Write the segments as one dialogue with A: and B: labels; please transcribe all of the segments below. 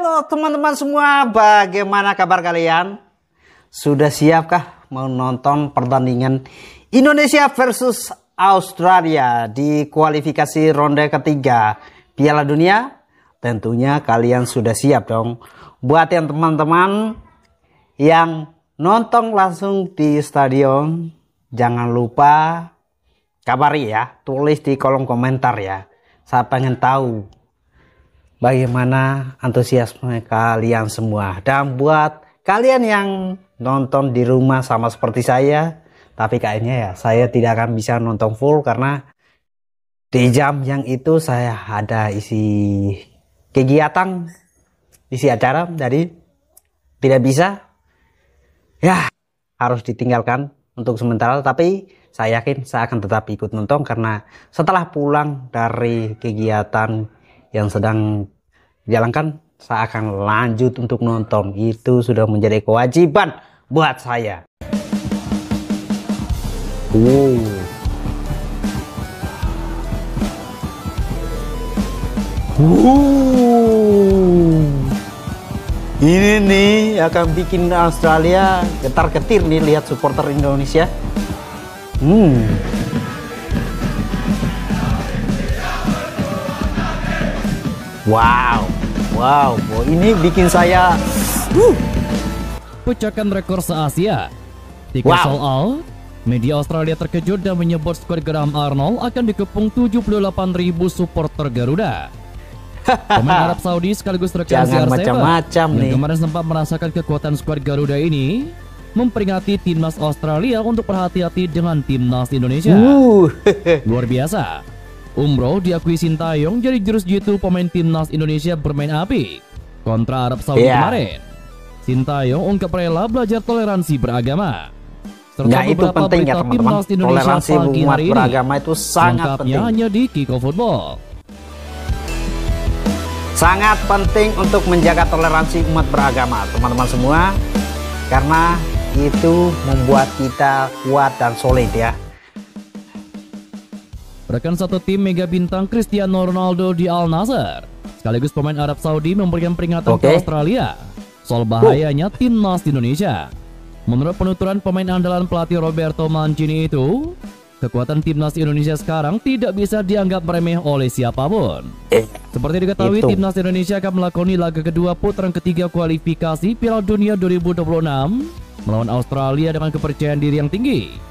A: Halo teman-teman semua, bagaimana kabar kalian? Sudah siapkah mau nonton pertandingan Indonesia versus Australia di kualifikasi ronde ketiga Piala Dunia? Tentunya kalian sudah siap dong. Buat yang teman-teman yang nonton langsung di stadion, jangan lupa kabari ya, tulis di kolom komentar ya. Saya pengen tahu bagaimana antusiasme kalian semua. Dan buat kalian yang nonton di rumah sama seperti saya, tapi kayaknya ya saya tidak akan bisa nonton full karena di jam yang itu saya ada isi kegiatan, isi acara, jadi tidak bisa. Ya, harus ditinggalkan untuk sementara, tapi saya yakin saya akan tetap ikut nonton karena setelah pulang dari kegiatan yang sedang dijalankan, saya akan lanjut untuk nonton. Itu sudah menjadi kewajiban buat saya. Ini nih akan bikin Australia getar-getir nih lihat supporter Indonesia. Wow, ini bikin saya
B: pecahkan rekor se-Asia. Tiket sold out. Media Australia terkejut dan menyebut skuad Graham Arnold akan dikepung 78.000 supporter Garuda. Pemain Arab Saudi sekaligus rekan CR7 yang kemarin sempat merasakan kekuatan skuad Garuda ini memperingati timnas Australia untuk berhati-hati dengan timnas Indonesia. Luar biasa. Umroh diakui Sintayong jadi jurus jitu pemain timnas Indonesia bermain api kontra Arab Saudi kemarin. Sintayong ungkap rela belajar toleransi beragama. Serta
A: itu penting ya teman-teman. Toleransi umat beragama itu sangat penting.
B: Hanya di Kiko Football.
A: Sangat penting untuk menjaga toleransi umat beragama teman-teman semua, karena itu membuat kita kuat dan solid ya.
B: Rekan satu tim mega bintang Cristiano Ronaldo di Al Nassr sekaligus pemain Arab Saudi memberikan peringatan ke Australia soal bahayanya timnas Indonesia. Menurut penuturan pemain andalan pelatih Roberto Mancini itu, kekuatan timnas Indonesia sekarang tidak bisa dianggap remeh oleh siapapun. Seperti diketahui, timnas Indonesia akan melakoni laga kedua putaran ketiga kualifikasi Piala Dunia 2026 melawan Australia dengan kepercayaan diri yang tinggi.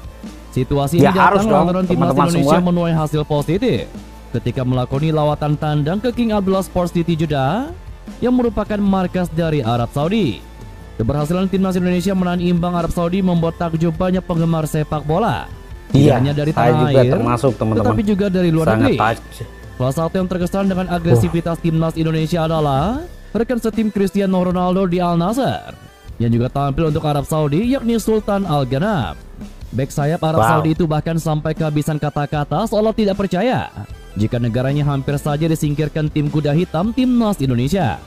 B: Situasi ini datang lantaran timnas Indonesia menuai hasil positif ketika melakoni lawatan tandang ke King Abdullah Sports City Jeddah yang merupakan markas dari Arab Saudi. Keberhasilan timnas Indonesia menahan imbang Arab Saudi membuat takjub banyak penggemar sepak bola. Tidak hanya dari tanah air, tetapi juga dari luar negeri. Salah satu yang terkesan dengan agresivitas timnas Indonesia adalah rekan setim Cristiano Ronaldo di Al Nassr yang juga tampil untuk Arab Saudi, yakni Sultan Al Ghanam. Bek sayap Arab Saudi itu bahkan sampai kehabisan kata-kata seolah tidak percaya jika negaranya hampir saja disingkirkan tim kuda hitam timnas Indonesia.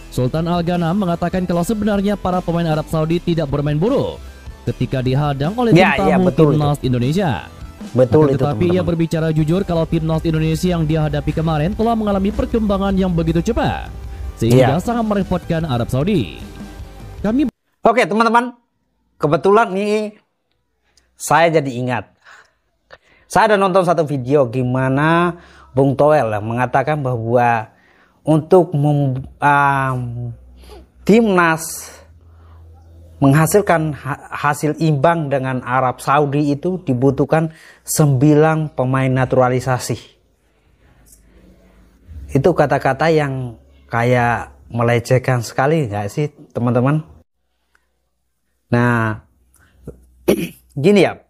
B: Sultan Al Ghanam mengatakan kalau sebenarnya para pemain Arab Saudi tidak bermain buruk ketika dihadang oleh tim tamu timnas Indonesia. Tetapi ia berbicara jujur kalau timnas Indonesia yang dia hadapi kemarin telah mengalami perkembangan yang begitu cepat sehingga sangat merepotkan Arab Saudi.
A: Oke teman-teman, kebetulan nih saya jadi ingat. Saya ada nonton satu video gimana Bung Toel mengatakan bahwa untuk timnas menghasilkan hasil imbang dengan Arab Saudi itu dibutuhkan 9 pemain naturalisasi. Itu kata-kata yang kayak melecehkan sekali nggak sih teman-teman? Nah, gini ya,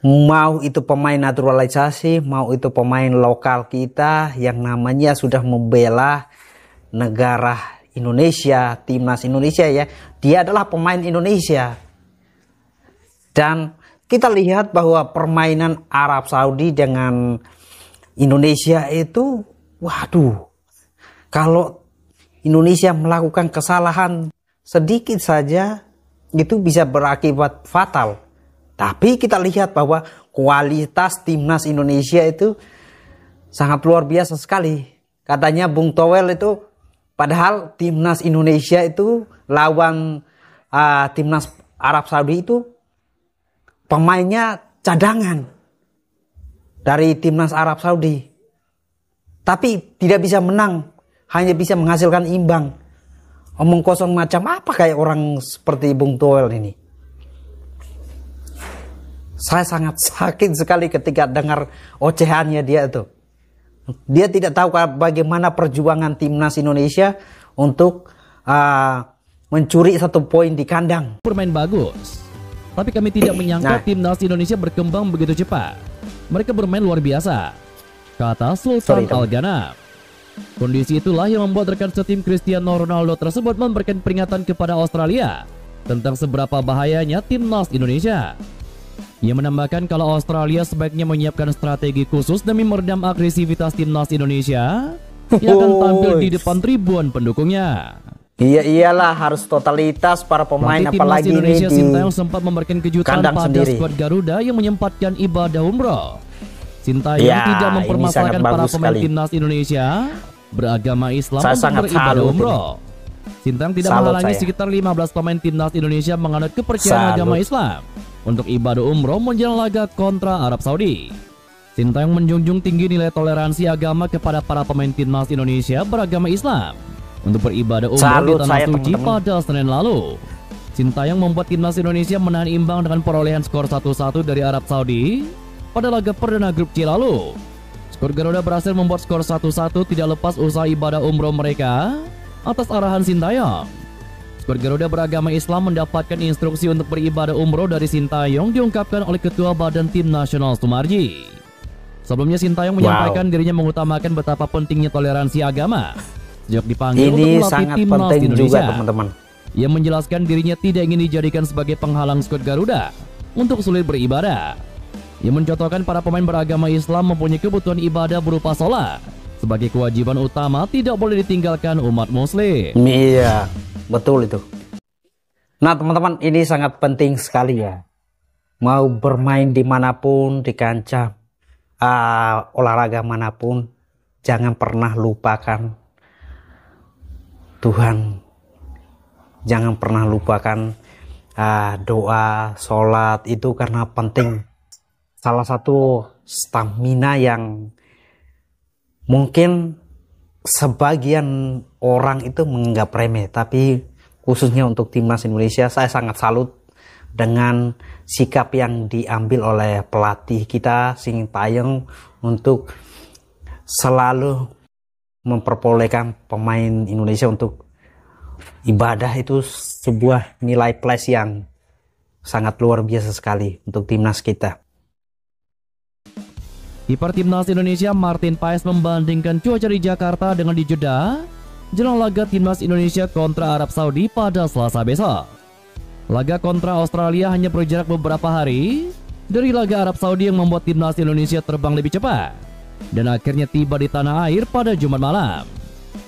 A: mau itu pemain naturalisasi, mau itu pemain lokal kita yang namanya sudah membela negara Indonesia, timnas Indonesia ya, dia adalah pemain Indonesia. Dan kita lihat bahwa permainan Arab Saudi dengan Indonesia itu, waduh, kalau Indonesia melakukan kesalahan sedikit saja itu bisa berakibat fatal. Tapi kita lihat bahwa kualitas timnas Indonesia itu sangat luar biasa sekali. Katanya Bung Toel itu Padahal timnas Indonesia itu lawan timnas Arab Saudi itu pemainnya cadangan dari timnas Arab Saudi. Tapi tidak bisa menang, hanya bisa menghasilkan imbang. Omong kosong macam apa kayak orang seperti Bung Toel ini. Saya sangat sakit sekali ketika dengar ocehannya dia itu. Dia tidak tahu bagaimana perjuangan timnas Indonesia untuk mencuri 1 poin di kandang.
B: Bermain bagus, tapi kami tidak menyangka timnas Indonesia berkembang begitu cepat. Mereka bermain luar biasa, kata Sultan Al-Ghanam. Kondisi itulah yang membuat rekan setim Cristiano Ronaldo tersebut memberikan peringatan kepada Australia tentang seberapa bahayanya timnas Indonesia. Ia menambahkan kalau Australia sebaiknya menyiapkan strategi khusus demi meredam agresivitas timnas Indonesia yang akan tampil di depan ribuan pendukungnya.
A: Iya iyalah, harus totalitas para pemain, apalagi
B: Indonesia
A: ini di
B: Sintayong sempat memberikan kejutan pada
A: sendiri.
B: skuad Garuda yang menyempatkan ibadah umroh. Sintayong tidak mempermasalahkan para pemain timnas Indonesia beragama Islam untuk beribadah umroh. Sintayong tidak menghalangi sekitar 15 pemain timnas Indonesia menganut kepercayaan agama Islam untuk ibadah umroh menjelang laga kontra Arab Saudi. Sintayong menjunjung tinggi nilai toleransi agama kepada para pemain timnas Indonesia beragama Islam untuk beribadah umroh di Tanah Suci pada Senin lalu. Sintayong membuat timnas Indonesia menahan imbang dengan perolehan skor 1-1 dari Arab Saudi pada laga perdana grup C lalu. Skor Garuda berhasil membuat skor 1-1 tidak lepas usaha ibadah umroh mereka atas arahan Sintayong. Skor Garuda beragama Islam mendapatkan instruksi untuk beribadah umroh dari Sintayong diungkapkan oleh Ketua Badan Tim Nasional Sumarji. Sebelumnya Sintayong menyampaikan dirinya mengutamakan betapa pentingnya toleransi agama sejak dipanggil untuk melatih timnas Indonesia. Teman-teman. Ia menjelaskan dirinya tidak ingin dijadikan sebagai penghalang skuad Garuda untuk sulit beribadah. Ia mencontohkan para pemain beragama Islam mempunyai kebutuhan ibadah berupa sholat sebagai kewajiban utama, tidak boleh ditinggalkan umat muslim.
A: Iya, betul itu. Nah teman-teman, ini sangat penting sekali ya. Mau bermain dimanapun, di kancah olahraga manapun, jangan pernah lupakan Tuhan. Jangan pernah lupakan doa, sholat itu karena penting. Salah satu stamina yang mungkin sebagian orang itu menganggap remeh, tapi khususnya untuk timnas Indonesia saya sangat salut dengan sikap yang diambil oleh pelatih kita Sintayong untuk selalu memperbolehkan pemain Indonesia untuk ibadah. Itu sebuah nilai plus yang sangat luar biasa sekali untuk timnas kita.
B: Kiper timnas Indonesia Martin Paes membandingkan cuaca di Jakarta dengan di Jeddah jelang laga timnas Indonesia kontra Arab Saudi pada Selasa besok. Laga kontra Australia hanya berjarak beberapa hari dari laga Arab Saudi yang membuat timnas Indonesia terbang lebih cepat dan akhirnya tiba di tanah air pada Jumat malam.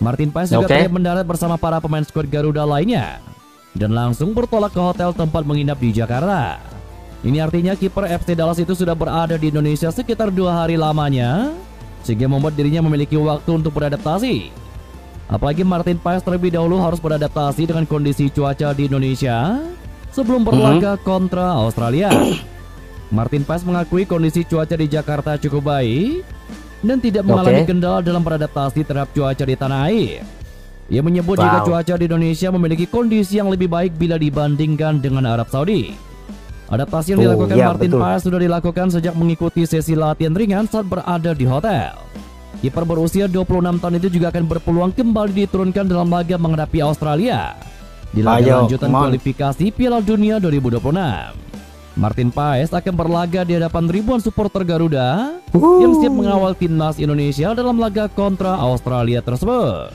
B: Martin Paes juga terlihat mendarat bersama para pemain skuad Garuda lainnya dan langsung bertolak ke hotel tempat menginap di Jakarta. Ini artinya kiper FC Dallas itu sudah berada di Indonesia sekitar 2 hari lamanya, sehingga membuat dirinya memiliki waktu untuk beradaptasi. Apalagi Martin Paes terlebih dahulu harus beradaptasi dengan kondisi cuaca di Indonesia sebelum berlaga kontra Australia. Martin Paes mengakui kondisi cuaca di Jakarta cukup baik dan tidak mengalami kendala dalam beradaptasi terhadap cuaca di tanah air. Ia menyebut jika cuaca di Indonesia memiliki kondisi yang lebih baik bila dibandingkan dengan Arab Saudi. Adaptasi yang dilakukan Martin Paes sudah dilakukan sejak mengikuti sesi latihan ringan saat berada di hotel. Kiper berusia 26 tahun itu juga akan berpeluang kembali diturunkan dalam laga menghadapi Australia di laga lanjutan kualifikasi Piala Dunia 2026. Martin Paes akan berlaga di hadapan ribuan supporter Garuda yang siap mengawal timnas Indonesia dalam laga kontra Australia tersebut.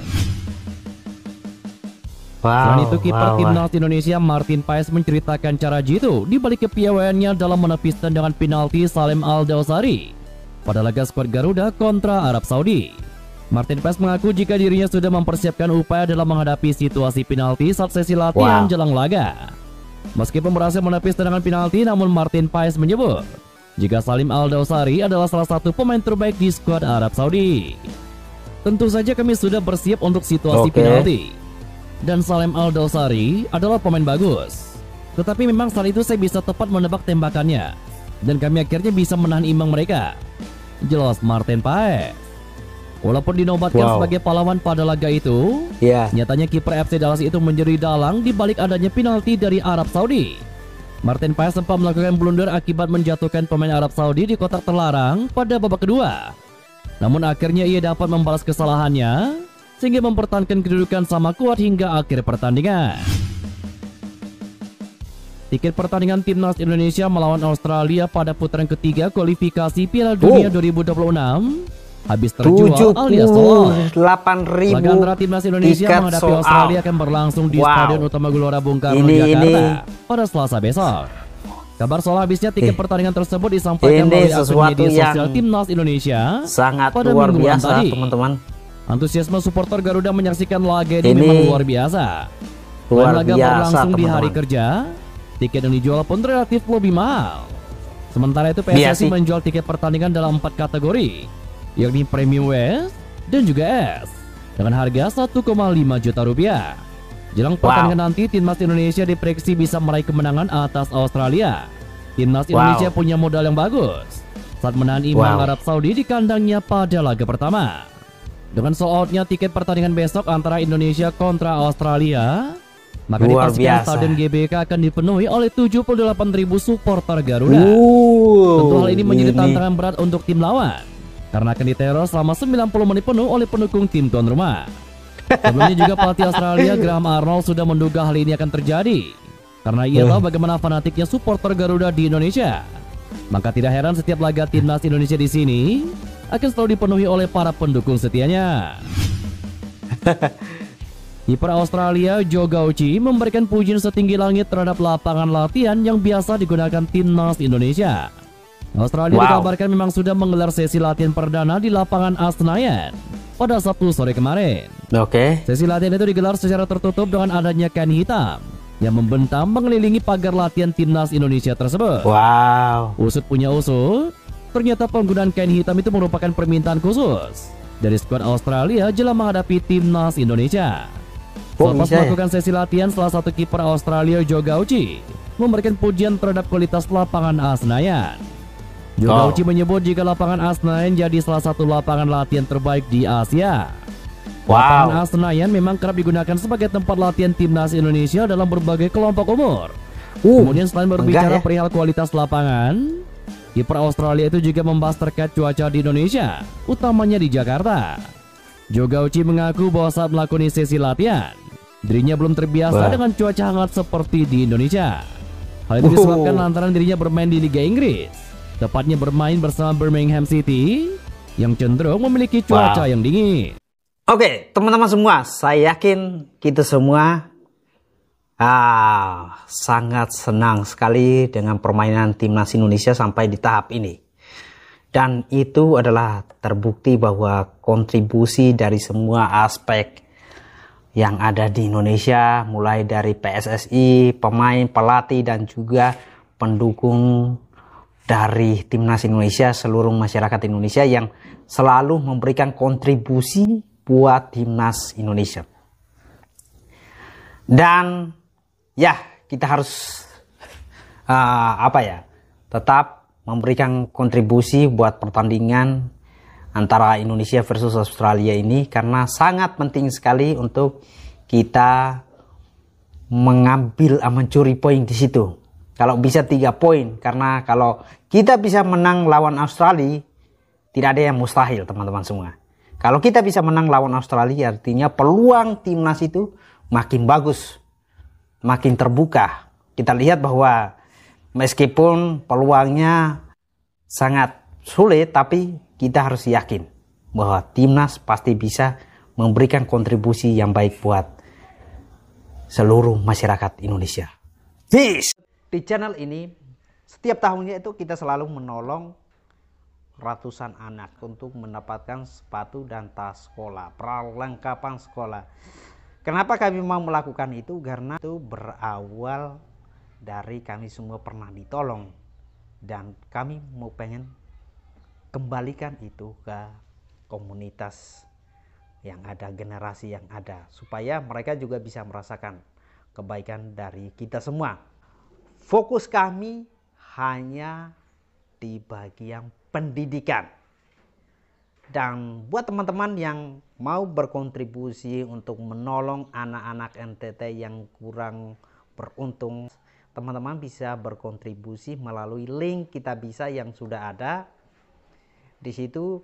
B: Selain itu, kiper timnas Indonesia Martin Paes menceritakan cara jitu di balik kepiawaiannya dalam menepis tendangan penalti Salim Al-Dawsari pada laga skuad Garuda kontra Arab Saudi. Martin Paes mengaku jika dirinya sudah mempersiapkan upaya dalam menghadapi situasi penalti saat sesi latihan jelang laga. Meskipun berhasil menepis tendangan penalti, namun Martin Paes menyebut jika Salim Al-Dawsari adalah salah satu pemain terbaik di skuad Arab Saudi. Tentu saja kami sudah bersiap untuk situasi penalti. Dan Salem Aldosari adalah pemain bagus. Tetapi memang saat itu saya bisa tepat menebak tembakannya. Dan kami akhirnya bisa menahan imbang mereka. Jelas Martin Paes. Walaupun dinobatkan sebagai pahlawan pada laga itu, nyatanya kiper FC Dallas itu menjadi dalang di balik adanya penalti dari Arab Saudi. Martin Paes sempat melakukan blunder akibat menjatuhkan pemain Arab Saudi di kotak terlarang pada babak kedua. Namun akhirnya ia dapat membalas kesalahannya sehingga mempertahankan kedudukan sama kuat hingga akhir pertandingan. Tiket pertandingan timnas Indonesia melawan Australia pada putaran ketiga kualifikasi Piala Dunia 2026 habis terjual alias sold.
A: 8.000
B: laga antara timnas Indonesia menghadapi Australia akan berlangsung di Stadion Utama Gelora Bung Karno, Jakarta pada Selasa besok. Kabar soal habisnya tiket pertandingan tersebut disampaikan melalui akun media sosial timnas Indonesia pada
A: luar
B: minggu
A: biasa,
B: tadi.
A: teman-teman.
B: Antusiasme supporter Garuda menyaksikan laga ini memang luar biasa. Laga berlangsung di hari kerja, tiket yang dijual pun relatif lebih mahal. Sementara itu PSSI menjual tiket pertandingan dalam 4 kategori, yakni Premium West dan juga S, dengan harga 1,5 juta rupiah. Jelang pertandingan nanti, timnas Indonesia diprediksi bisa meraih kemenangan atas Australia. Timnas Indonesia punya modal yang bagus saat menahan imbang Arab Saudi di kandangnya pada laga pertama. Dengan sold outnya tiket pertandingan besok antara Indonesia kontra Australia, maka dipastikan Stadion GBK akan dipenuhi oleh 78.000 supporter Garuda. Tentu hal ini menjadi tantangan berat untuk tim lawan, karena akan diteror selama 90 menit penuh oleh pendukung tim tuan rumah. Sebelumnya juga pelatih Australia Graham Arnold sudah menduga hal ini akan terjadi, karena ia tahu bagaimana fanatiknya supporter Garuda di Indonesia. Maka tidak heran setiap laga timnas Indonesia di sini akan selalu dipenuhi oleh para pendukung setianya. Kiper Australia Joe Gauci memberikan pujian setinggi langit terhadap lapangan latihan yang biasa digunakan timnas Indonesia. Australia dikabarkan memang sudah menggelar sesi latihan perdana di lapangan Senayan pada Sabtu sore kemarin. Sesi latihan itu digelar secara tertutup dengan adanya kain hitam yang membentang mengelilingi pagar latihan timnas Indonesia tersebut. Usut punya usut, ternyata penggunaan kain hitam itu merupakan permintaan khusus dari skuad Australia jelang menghadapi timnas Indonesia. Selepas melakukan sesi latihan, salah satu kiper Australia Joe Gauci memberikan pujian terhadap kualitas lapangan Senayan. Joe Gauci menyebut jika lapangan Senayan jadi salah satu lapangan latihan terbaik di Asia. Lapangan Senayan memang kerap digunakan sebagai tempat latihan timnas Indonesia dalam berbagai kelompok umur. Kemudian selain berbicara perihal kualitas lapangan, kiper Australia itu juga membahas terkait cuaca di Indonesia, utamanya di Jakarta. Joe Gauci mengaku bahwa saat melakukan sesi latihan, dirinya belum terbiasa dengan cuaca hangat seperti di Indonesia. Hal itu disebabkan lantaran dirinya bermain di Liga Inggris, tepatnya bermain bersama Birmingham City yang cenderung memiliki cuaca yang dingin.
A: Oke, teman-teman semua, saya yakin kita semua sangat senang sekali dengan permainan timnas Indonesia sampai di tahap ini. Dan itu adalah terbukti bahwa kontribusi dari semua aspek yang ada di Indonesia, mulai dari PSSI, pemain, pelatih, dan juga pendukung dari timnas Indonesia, seluruh masyarakat Indonesia yang selalu memberikan kontribusi buat timnas Indonesia. Dan ya, kita harus tetap memberikan kontribusi buat pertandingan antara Indonesia versus Australia ini, karena sangat penting sekali untuk kita mencuri poin di situ. Kalau bisa 3 poin, karena kalau kita bisa menang lawan Australia, tidak ada yang mustahil, teman-teman semua. Kalau kita bisa menang lawan Australia, artinya peluang timnas itu makin bagus, makin terbuka. Kita lihat bahwa meskipun peluangnya sangat sulit, tapi kita harus yakin bahwa timnas pasti bisa memberikan kontribusi yang baik buat seluruh masyarakat Indonesia. Peace! Di channel ini, setiap tahunnya itu kita selalu menolong ratusan anak untuk mendapatkan sepatu dan tas sekolah, perlengkapan sekolah. Kenapa kami mau melakukan itu? Karena itu berawal dari kami semua pernah ditolong, dan kami mau pengen kembalikan itu ke komunitas yang ada, generasi yang ada, supaya mereka juga bisa merasakan kebaikan dari kita semua. Fokus kami hanya di bagian pendidikan. Dan buat teman-teman yang mau berkontribusi untuk menolong anak-anak NTT yang kurang beruntung, teman-teman bisa berkontribusi melalui link Kitabisa yang sudah ada. Di situ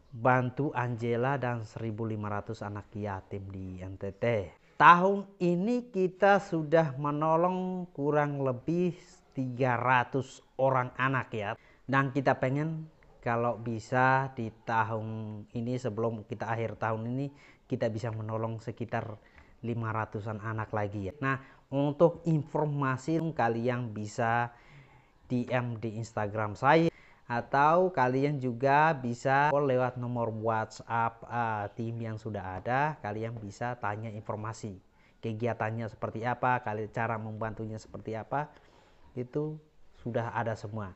A: bantu Angela dan 1.500 anak yatim di NTT. Tahun ini kita sudah menolong kurang lebih 300 orang anak ya. Dan kita pengen kalau bisa di tahun ini, sebelum kita akhir tahun ini, kita bisa menolong sekitar 500-an anak lagi ya. Nah, untuk informasi kalian bisa DM di Instagram saya, atau kalian juga bisa lewat nomor WhatsApp tim yang sudah ada. Kalian bisa tanya informasi kegiatannya seperti apa, cara membantunya seperti apa, itu sudah ada semua.